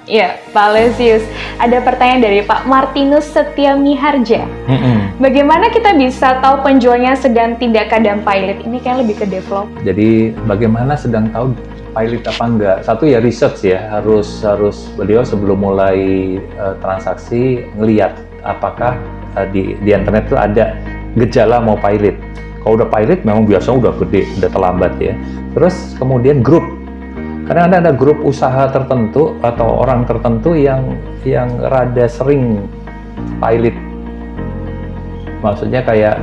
Iya, Pak Aloysius. Ada pertanyaan dari Pak Martinus Setia Miharja. Bagaimana kita bisa tahu penjualnya sedang tidak kadang pilot? Ini kayak lebih ke develop. Jadi bagaimana sedang tahu pilot apa enggak? Satu ya research ya, harus beliau sebelum mulai transaksi ngelihat apakah di internet itu ada gejala mau pilot. Kalau udah pilot memang biasanya udah gede, udah terlambat ya. Terus kemudian grup. Karena ada grup usaha tertentu atau orang tertentu yang rada sering pilot. Maksudnya kayak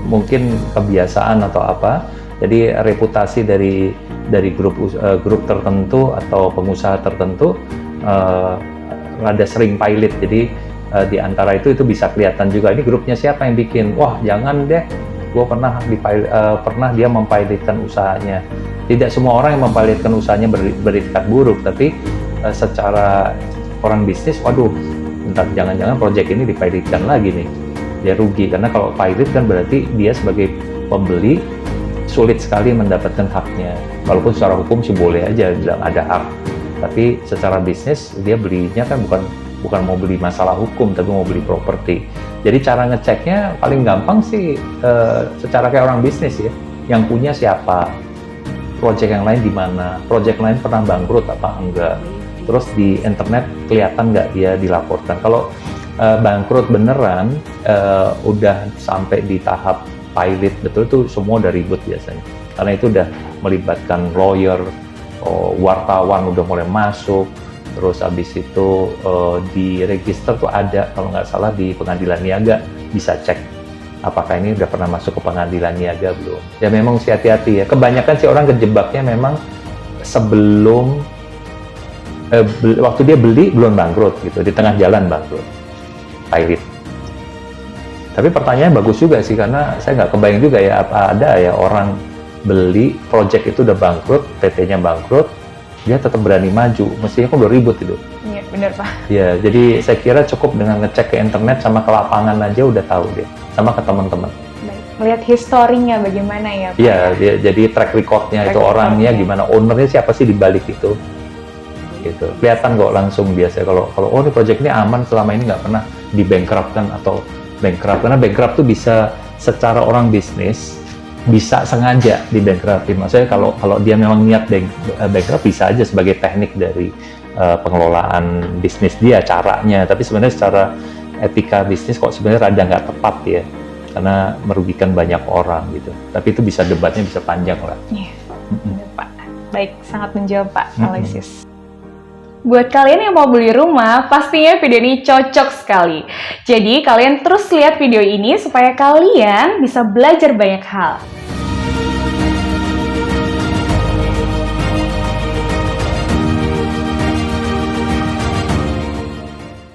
mungkin kebiasaan atau apa. Jadi reputasi dari grup tertentu atau pengusaha tertentu rada sering pilot. Jadi di antara itu bisa kelihatan juga ini grupnya siapa yang bikin. Wah, jangan deh. Gue pernah dia mempilotkan usahanya. Tidak semua orang yang mempilotkan usahanya beretikat buruk, tapi secara orang bisnis, waduh, bentar, jangan-jangan proyek ini dipilotkan lagi nih, dia rugi. Karena kalau pilot kan berarti dia sebagai pembeli sulit sekali mendapatkan haknya. Walaupun secara hukum sih boleh aja bilang ada hak, tapi secara bisnis dia belinya kan bukan mau beli masalah hukum, tapi mau beli properti. Jadi cara ngeceknya paling gampang sih secara kayak orang bisnis ya, yang punya siapa, proyek yang lain di mana, proyek lain pernah bangkrut apa enggak, terus di internet kelihatan nggak dia dilaporkan. Kalau bangkrut beneran, udah sampai di tahap pilot betul tuh semua udah ribut biasanya, karena itu udah melibatkan lawyer, wartawan udah mulai masuk. Terus habis itu di register tuh ada, kalau nggak salah di pengadilan niaga bisa cek apakah ini udah pernah masuk ke pengadilan niaga belum. Ya memang mesti hati-hati ya. Kebanyakan sih orang kejebaknya memang sebelum waktu dia beli belum bangkrut gitu, di tengah jalan bangkrut, pilot. Tapi pertanyaannya bagus juga sih, karena saya nggak kebayang juga ya apa ada ya orang beli project itu udah bangkrut, PT-nya bangkrut, dia tetap berani maju, mestinya kan udah ribut itu. Iya, benar Pak. Ya, jadi saya kira cukup dengan ngecek ke internet sama ke lapangan aja udah tahu dia, sama ke teman-teman. Baik, melihat historinya bagaimana ya Pak? Iya, jadi track recordnya itu orangnya gimana, ownernya siapa sih di balik itu. Gitu. Kelihatan kok langsung biasanya kalau oh ini project ini aman selama ini nggak pernah di bankruptkan atau bankrupt, karena bankrupt tuh bisa secara orang bisnis bisa sengaja di bankruptin. Maksudnya kalau dia memang niat bankrupt bisa aja sebagai teknik dari pengelolaan bisnis dia caranya, tapi sebenarnya secara etika bisnis kok sebenarnya rada nggak tepat ya, karena merugikan banyak orang gitu. Tapi itu bisa debatnya bisa panjang lah. Iya, benar Pak. Baik, sangat menjawab Pak Aloysius. Buat kalian yang mau beli rumah, pastinya video ini cocok sekali. Jadi kalian terus lihat video ini supaya kalian bisa belajar banyak hal.